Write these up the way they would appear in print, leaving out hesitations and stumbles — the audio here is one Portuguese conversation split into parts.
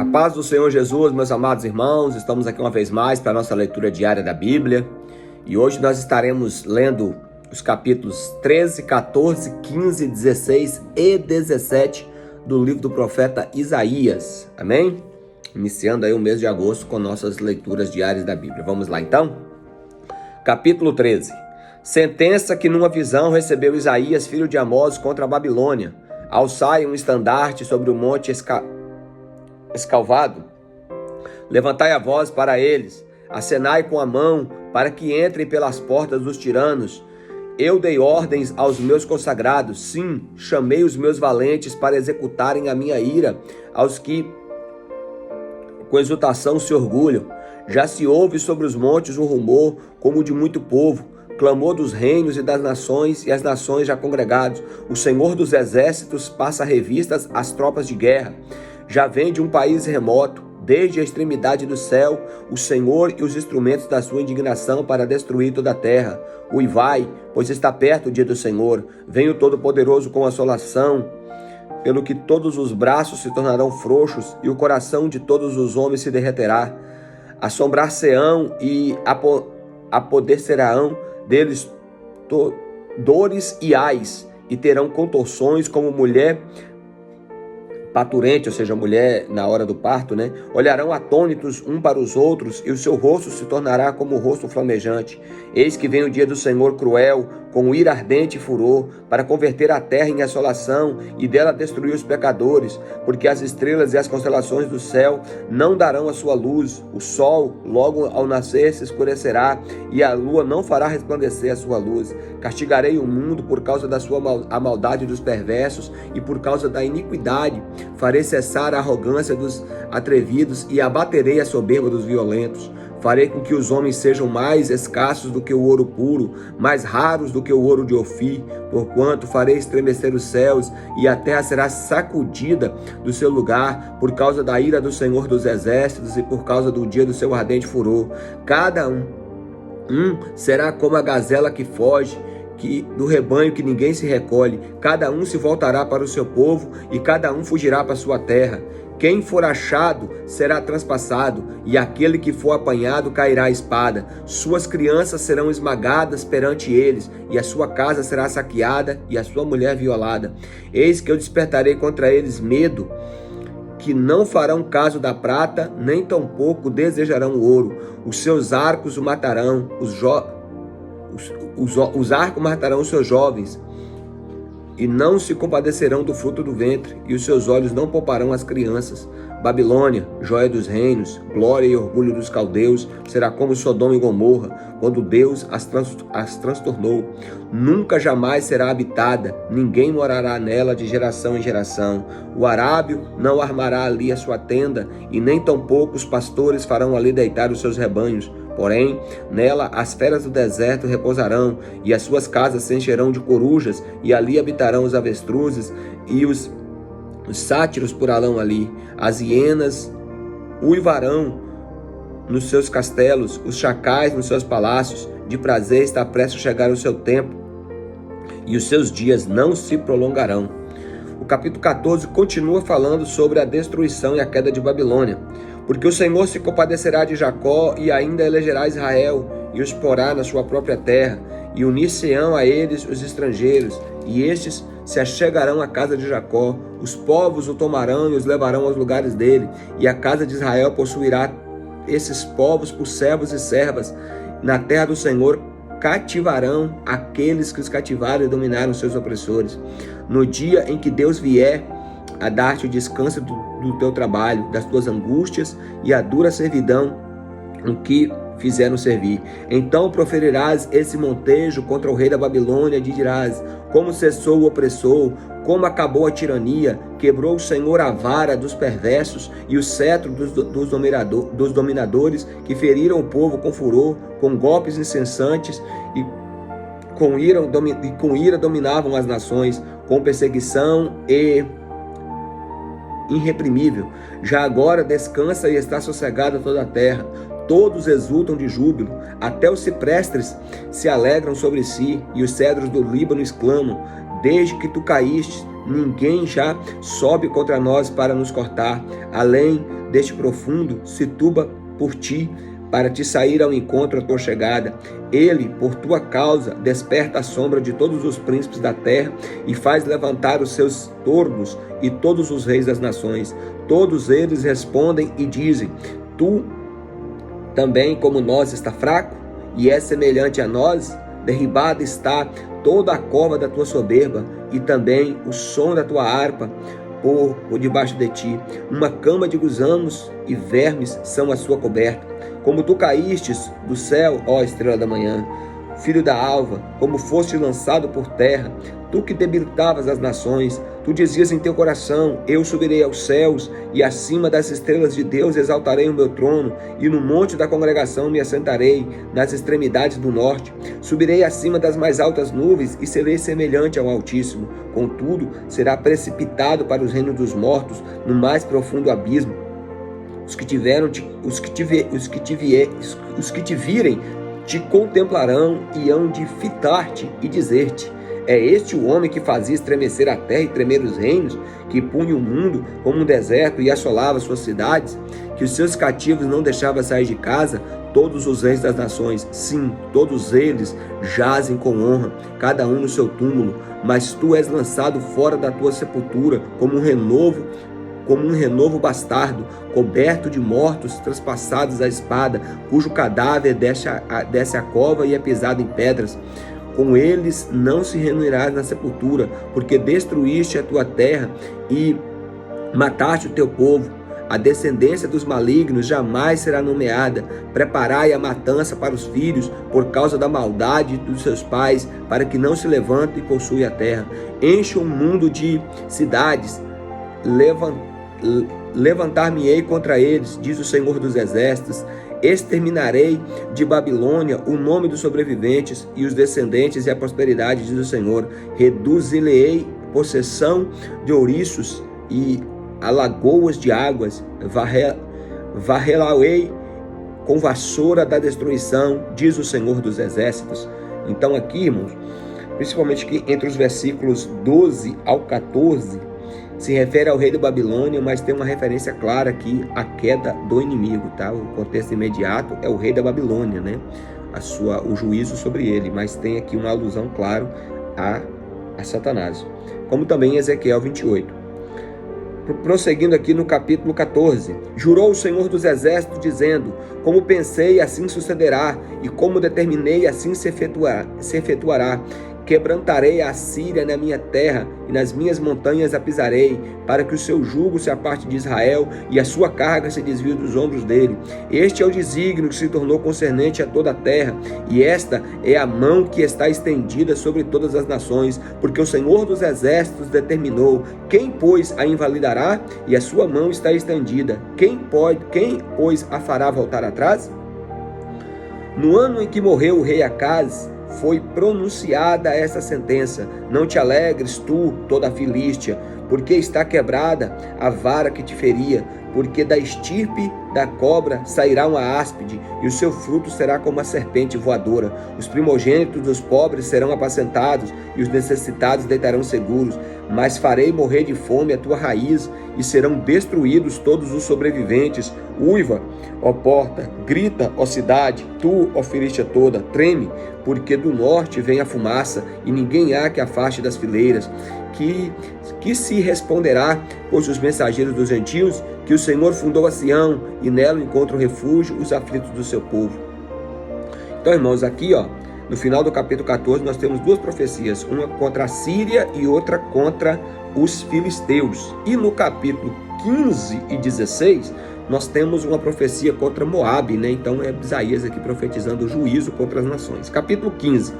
A paz do Senhor Jesus, meus amados irmãos, estamos aqui uma vez mais para a nossa leitura diária da Bíblia e hoje nós estaremos lendo os capítulos 13, 14, 15, 16 e 17 do livro do profeta Isaías, amém? Iniciando aí o mês de agosto com nossas leituras diárias da Bíblia. Vamos lá então? Capítulo 13. Sentença que numa visão recebeu Isaías, filho de Amós, contra a Babilônia. Alçai um estandarte sobre o monte escalvado, levantai a voz para eles, acenai com a mão para que entrem pelas portas dos tiranos. Eu dei ordens aos meus consagrados, sim, chamei os meus valentes para executarem a minha ira, aos que com exultação se orgulham. Já se ouve sobre os montes um rumor como de muito povo, clamor dos reinos e das nações, e as nações já congregados. O Senhor dos exércitos passa revistas às tropas de guerra. Já vem de um país remoto, desde a extremidade do céu, o Senhor e os instrumentos da sua indignação para destruir toda a terra. Uivai, pois está perto o dia do Senhor. Vem o Todo-Poderoso com assolação, pelo que todos os braços se tornarão frouxos e o coração de todos os homens se derreterá. Assombrar-se-ão e apoderar-se-ão deles dores e ais, e terão contorções como mulher paturente, ou seja, mulher na hora do parto, né? Olharão atônitos um para os outros, e o seu rosto se tornará como o rosto flamejante. Eis que vem o dia do Senhor cruel, com ira ardente e furor, para converter a terra em assolação e dela destruir os pecadores, porque as estrelas e as constelações do céu não darão a sua luz, o sol logo ao nascer se escurecerá e a lua não fará resplandecer a sua luz. Castigarei o mundo por causa da a maldade dos perversos e por causa da iniquidade. Farei cessar a arrogância dos atrevidos e abaterei a soberba dos violentos. Farei com que os homens sejam mais escassos do que o ouro puro, mais raros do que o ouro de Ofir, porquanto farei estremecer os céus e a terra será sacudida do seu lugar por causa da ira do Senhor dos exércitos e por causa do dia do seu ardente furor. Cada um será como a gazela que foge, do rebanho que ninguém se recolhe. Cada um se voltará para o seu povo e cada um fugirá para a sua terra. Quem for achado será transpassado, e aquele que for apanhado cairá a espada. Suas crianças serão esmagadas perante eles, e a sua casa será saqueada, e a sua mulher violada. Eis que eu despertarei contra eles medo, que não farão caso da prata, nem tampouco desejarão o ouro. Os seus arcos o matarão, os arcos matarão os seus jovens, e não se compadecerão do fruto do ventre, e os seus olhos não pouparão as crianças. Babilônia, joia dos reinos, glória e orgulho dos caldeus, será como Sodoma e Gomorra, quando Deus as transtornou. Nunca jamais será habitada, ninguém morará nela de geração em geração. O arábio não armará ali a sua tenda, e nem tampouco os pastores farão ali deitar os seus rebanhos. Porém, nela as feras do deserto repousarão, e as suas casas se encherão de corujas, e ali habitarão os avestruzes, e os sátiros poralão ali. As hienas uivarão nos seus castelos, os chacais nos seus palácios. De prazer está prestes a chegar o seu tempo, e os seus dias não se prolongarão. O capítulo 14 continua falando sobre a destruição e a queda de Babilônia. Porque o Senhor se compadecerá de Jacó e ainda elegerá Israel e os porá na sua própria terra, e unir-se-ão a eles os estrangeiros, e estes se achegarão à casa de Jacó. Os povos o tomarão e os levarão aos lugares dele, e a casa de Israel possuirá esses povos por servos e servas. Na terra do Senhor cativarão aqueles que os cativaram e dominaram seus opressores. No dia em que Deus vier a dar-te o descanso do teu trabalho, das tuas angústias e a dura servidão com que fizeram servir. Então proferirás esse montejo contra o rei da Babilônia e dirás: como cessou o opressor, como acabou a tirania, quebrou o Senhor a vara dos perversos e o cetro dos dominadores que feriram o povo com furor, com golpes incessantes e com ira dominavam as nações, com perseguição e irreprimível. Já agora descansa e está sossegada toda a terra. Todos exultam de júbilo, até os ciprestes se alegram sobre si, e os cedros do Líbano exclamam: desde que tu caíste, ninguém já sobe contra nós para nos cortar. Além deste profundo, se turba por ti, para te sair ao encontro à tua chegada. Ele, por tua causa, desperta a sombra de todos os príncipes da terra e faz levantar os seus tornos e todos os reis das nações. Todos eles respondem e dizem: tu também, como nós, está fraco e é semelhante a nós? Derribada está toda a cova da tua soberba e também o som da tua harpa por debaixo de ti. Uma cama de gusanos e vermes são a sua coberta. Como tu caístes do céu, ó estrela da manhã, filho da alva, como foste lançado por terra, tu que debilitavas as nações, tu dizias em teu coração: eu subirei aos céus, e acima das estrelas de Deus exaltarei o meu trono, e no monte da congregação me assentarei, nas extremidades do norte. Subirei acima das mais altas nuvens, e serei semelhante ao Altíssimo. Contudo, será precipitado para os reinos dos mortos, no mais profundo abismo. Os que te virem te contemplarão e hão de fitar-te e dizer-te: é este o homem que fazia estremecer a terra e tremer os reinos, que punha o mundo como um deserto e assolava suas cidades, que os seus cativos não deixava sair de casa, todos os reis das nações, sim, todos eles jazem com honra, cada um no seu túmulo, mas tu és lançado fora da tua sepultura como um renovo bastardo, coberto de mortos traspassados à espada, cujo cadáver desce a cova e é pisado em pedras. Com eles não se reunirás na sepultura, porque destruíste a tua terra e mataste o teu povo. A descendência dos malignos jamais será nomeada. Preparai a matança para os filhos, por causa da maldade dos seus pais, para que não se levante e possua a terra. Encha o mundo de cidades, levantar-me-ei contra eles, diz o Senhor dos Exércitos. Exterminarei de Babilônia o nome dos sobreviventes e os descendentes e a prosperidade, diz o Senhor. Reduzir-lhe-ei possessão de ouriços e a lagoas de águas. Varrê-la-ei com vassoura da destruição, diz o Senhor dos Exércitos. Então aqui, irmãos, principalmente aqui entre os versículos 12 ao 14, se refere ao rei da Babilônia, mas tem uma referência clara aqui à queda do inimigo, tá? O contexto imediato é o rei da Babilônia, né? O juízo sobre ele, mas tem aqui uma alusão, claro, a Satanás. Como também em Ezequiel 28. Prosseguindo aqui no capítulo 14. Jurou o Senhor dos Exércitos, dizendo: como pensei, assim sucederá, e como determinei, assim se efetuará. Quebrantarei a Síria na minha terra, e nas minhas montanhas a pisarei, para que o seu jugo se aparte de Israel, e a sua carga se desvie dos ombros dele. Este é o desígnio que se tornou concernente a toda a terra, e esta é a mão que está estendida sobre todas as nações, porque o Senhor dos Exércitos determinou. Quem, pois, a invalidará? E a sua mão está estendida. Quem, pois, a fará voltar atrás? No ano em que morreu o rei Acaz, foi pronunciada essa sentença: não te alegres tu, toda a Filístia, porque está quebrada a vara que te feria, porque da estirpe da cobra sairá uma áspide, e o seu fruto será como a serpente voadora. Os primogênitos dos pobres serão apacentados, e os necessitados deitarão seguros. Mas farei morrer de fome a tua raiz, e serão destruídos todos os sobreviventes. Uiva, ó porta, grita, ó cidade, tu, ó Filístia toda, treme, porque do norte vem a fumaça, e ninguém há que afaste das fileiras. Que se responderá, pois, os mensageiros dos gentios, que o Senhor fundou a Sião, e nela encontram refúgio os aflitos do seu povo. Então, irmãos, aqui, no final do capítulo 14, nós temos duas profecias, uma contra a Síria e outra contra os filisteus. E no capítulo 15 e 16, nós temos uma profecia contra Moabe, né? Então é Isaías aqui profetizando o juízo contra as nações. Capítulo 15.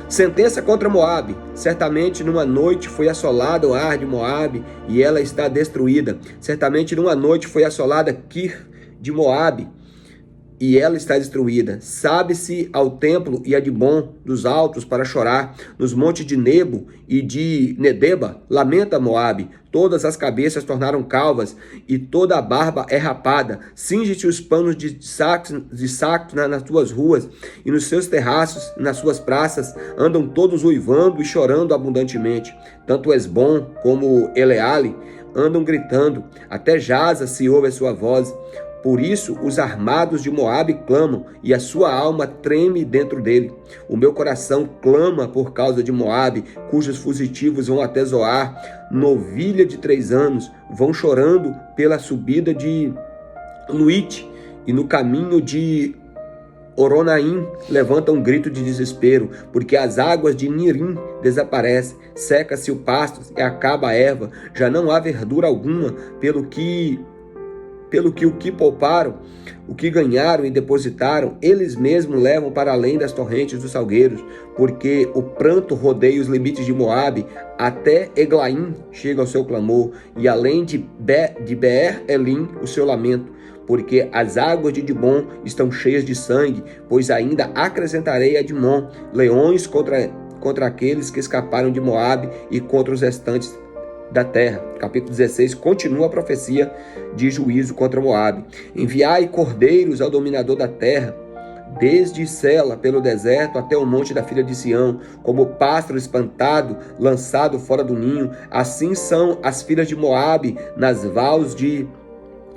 Sentença contra Moabe. Certamente numa noite foi assolada o ar de Moabe, e ela está destruída. Certamente numa noite foi assolada Kir de Moabe, e ela está destruída. Sabe-se ao templo e a Dibon dos altos para chorar. Nos montes de Nebo e de Nedeba lamenta Moabe. Todas as cabeças tornaram calvas e toda a barba é rapada. Cinge-te os panos de saco nas tuas ruas e nos seus terraços, nas suas praças, andam todos uivando e chorando abundantemente. Tanto Esbom como Eleale andam gritando, até Jaza se ouve a sua voz. Por isso os armados de Moabe clamam, e a sua alma treme dentro dele. O meu coração clama por causa de Moabe, cujos fugitivos vão até Zoar. Novilha de 3 anos vão chorando pela subida de Luite, e no caminho de Oronaim levanta um grito de desespero, porque as águas de Nirim desaparecem, seca-se o pasto e acaba a erva, já não há verdura alguma, pelo que o que pouparam, o que ganharam e depositaram, eles mesmos levam para além das torrentes dos salgueiros, porque o pranto rodeia os limites de Moabe, até Eglaim chega ao seu clamor, e além de Beer-Elim o seu lamento, porque as águas de Dibon estão cheias de sangue, pois ainda acrescentarei a Dimon, leões contra aqueles que escaparam de Moabe e contra os restantes da terra. Capítulo 16 continua a profecia de juízo contra Moabe. Enviai cordeiros ao dominador da terra, desde Sela pelo deserto até o monte da filha de Sião, como pássaro espantado, lançado fora do ninho. Assim são as filhas de Moabe nas vales de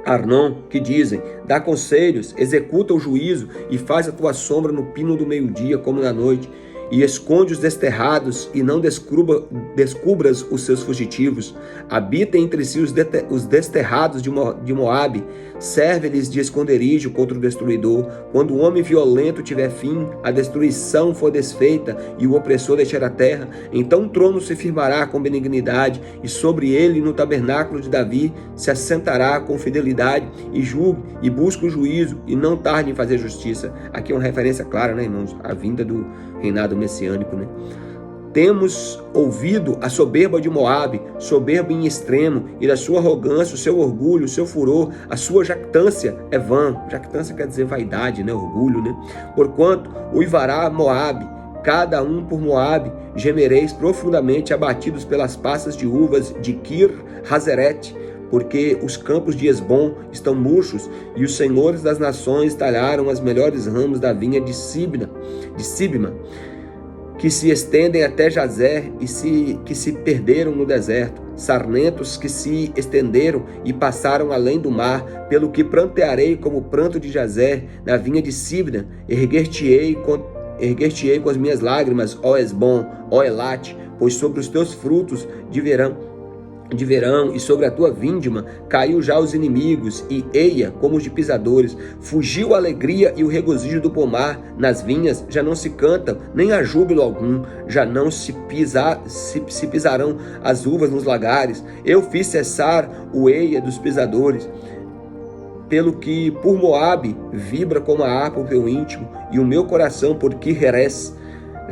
Arnon, que dizem: dá conselhos, executa o juízo e faz a tua sombra no pino do meio-dia como na noite. E esconde os desterrados e não descubras os seus fugitivos. Habita entre si os desterrados de Moabe. Serve-lhes de esconderijo contra o destruidor. Quando o homem violento tiver fim, a destruição for desfeita e o opressor deixar a terra, então o trono se firmará com benignidade, e sobre ele, no tabernáculo de Davi, se assentará com fidelidade, e julgue e busque o juízo, e não tarde em fazer justiça. Aqui é uma referência clara, né, irmãos? A vinda do reinado messiânico, né? Temos ouvido a soberba de Moabe, soberba em extremo, e da sua arrogância, o seu orgulho, o seu furor, a sua jactância é vã. Jactância quer dizer vaidade, né? Orgulho, né? Porquanto uivará Moabe, cada um por Moabe, gemereis profundamente abatidos pelas passas de uvas de Kir-Hazeret, porque os campos de Esbom estão murchos, e os senhores das nações talharam as melhores ramos da vinha de Sibma, que se estendem até Jazer e que se perderam no deserto, sarmentos que se estenderam e passaram além do mar, pelo que prantearei como pranto de Jazer na vinha de Sibma, erguer-te-ei com as minhas lágrimas, ó Esbom, ó Elate, pois sobre os teus frutos de verão e sobre a tua vindima caiu já os inimigos, e eia como os de pisadores. Fugiu a alegria e o regozijo do pomar, nas vinhas já não se cantam, nem há júbilo algum, já não se pisarão as uvas nos lagares. Eu fiz cessar o eia dos pisadores, pelo que por Moabe vibra como a harpa o teu íntimo, e o meu coração por Kir-Heres.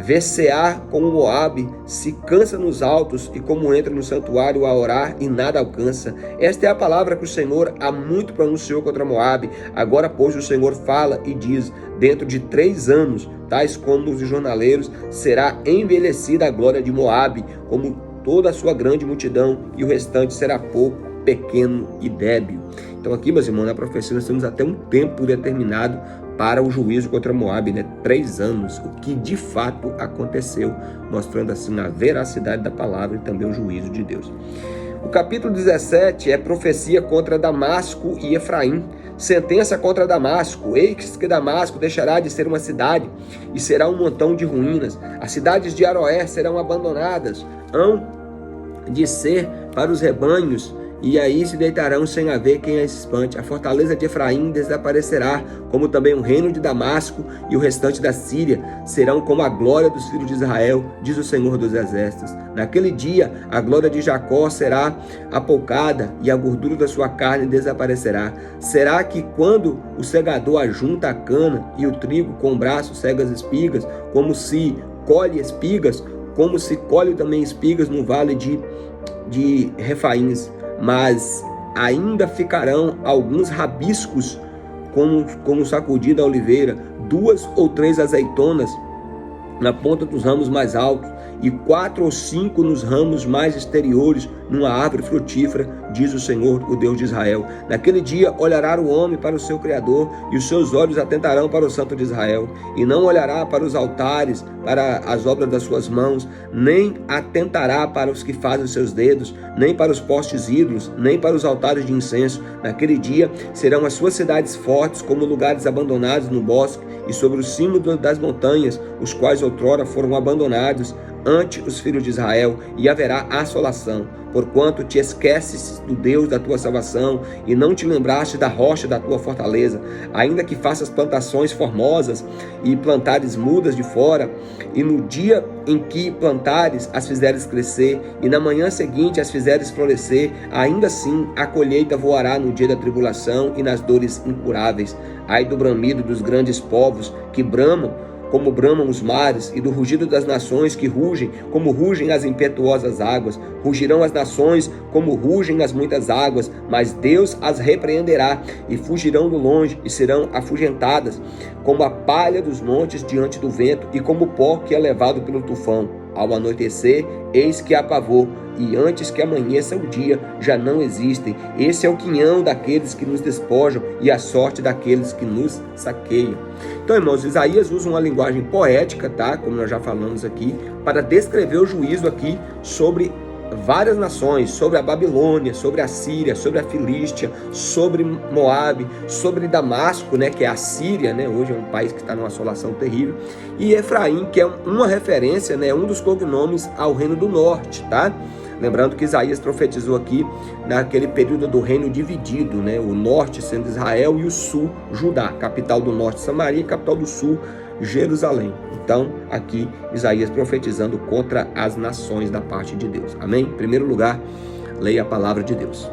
Vecear como Moabe, se cansa nos altos, e como entra no santuário a orar e nada alcança. Esta é a palavra que o Senhor há muito pronunciou contra Moabe. Agora, pois, o Senhor fala e diz: dentro de 3 anos, tais como os jornaleiros, será envelhecida a glória de Moabe, como toda a sua grande multidão, e o restante será pouco, pequeno e débil. Então aqui, meus irmãos, na profecia nós temos até um tempo determinado para o juízo contra Moabe, né? 3 anos, o que de fato aconteceu, mostrando assim a veracidade da palavra e também o juízo de Deus. O capítulo 17 é profecia contra Damasco e Efraim. Sentença contra Damasco: eis que Damasco deixará de ser uma cidade e será um montão de ruínas. As cidades de Aroé serão abandonadas, hão de ser para os rebanhos, e aí se deitarão sem haver quem as espante. A fortaleza de Efraim desaparecerá, como também o reino de Damasco, e o restante da Síria serão como a glória dos filhos de Israel, diz o Senhor dos Exércitos. Naquele dia a glória de Jacó será apoucada, e a gordura da sua carne desaparecerá. Será que quando o segador ajunta a cana e o trigo com o braço cega as espigas, como se colhe espigas, como se colhe também espigas no vale de Refaíns, mas ainda ficarão alguns rabiscos como sacudida a oliveira, 2 ou 3 azeitonas na ponta dos ramos mais altos, e 4 ou 5 nos ramos mais exteriores, numa árvore frutífera, diz o Senhor, o Deus de Israel. Naquele dia olhará o homem para o seu Criador, e os seus olhos atentarão para o Santo de Israel, e não olhará para os altares, para as obras das suas mãos, nem atentará para os que fazem os seus dedos, nem para os postes ídolos, nem para os altares de incenso. Naquele dia serão as suas cidades fortes como lugares abandonados no bosque, e sobre o cimo das montanhas, os quais outrora foram abandonados ante os filhos de Israel, e haverá assolação, porquanto te esqueces do Deus da tua salvação, e não te lembraste da rocha da tua fortaleza. Ainda que faças plantações formosas e plantares mudas de fora, e no dia em que plantares as fizeres crescer, e na manhã seguinte as fizeres florescer, ainda assim a colheita voará no dia da tribulação e nas dores incuráveis. Ai do bramido dos grandes povos que bramam como bramam os mares, e do rugido das nações que rugem, como rugem as impetuosas águas. Rugirão as nações como rugem as muitas águas, mas Deus as repreenderá, e fugirão do longe, e serão afugentadas, como a palha dos montes diante do vento, e como o pó que é levado pelo tufão. Ao anoitecer, eis que há pavor, e antes que amanheça o dia, já não existem. Esse é o quinhão daqueles que nos despojam, e a sorte daqueles que nos saqueiam. Então, irmãos, Isaías usa uma linguagem poética, tá? Como nós já falamos aqui, para descrever o juízo aqui sobre várias nações, sobre a Babilônia, sobre a Síria, sobre a Filístia, sobre Moabe, sobre Damasco, né, que é a Síria, né, hoje é um país que está numa assolação terrível, e Efraim, que é uma referência, né, um dos cognomes ao reino do norte, tá? Lembrando que Isaías profetizou aqui naquele período do reino dividido, né, o norte sendo Israel e o sul Judá, capital do norte Samaria, capital do sul Jerusalém. Então, aqui Isaías profetizando contra as nações da parte de Deus. Amém? Em primeiro lugar, leia a palavra de Deus.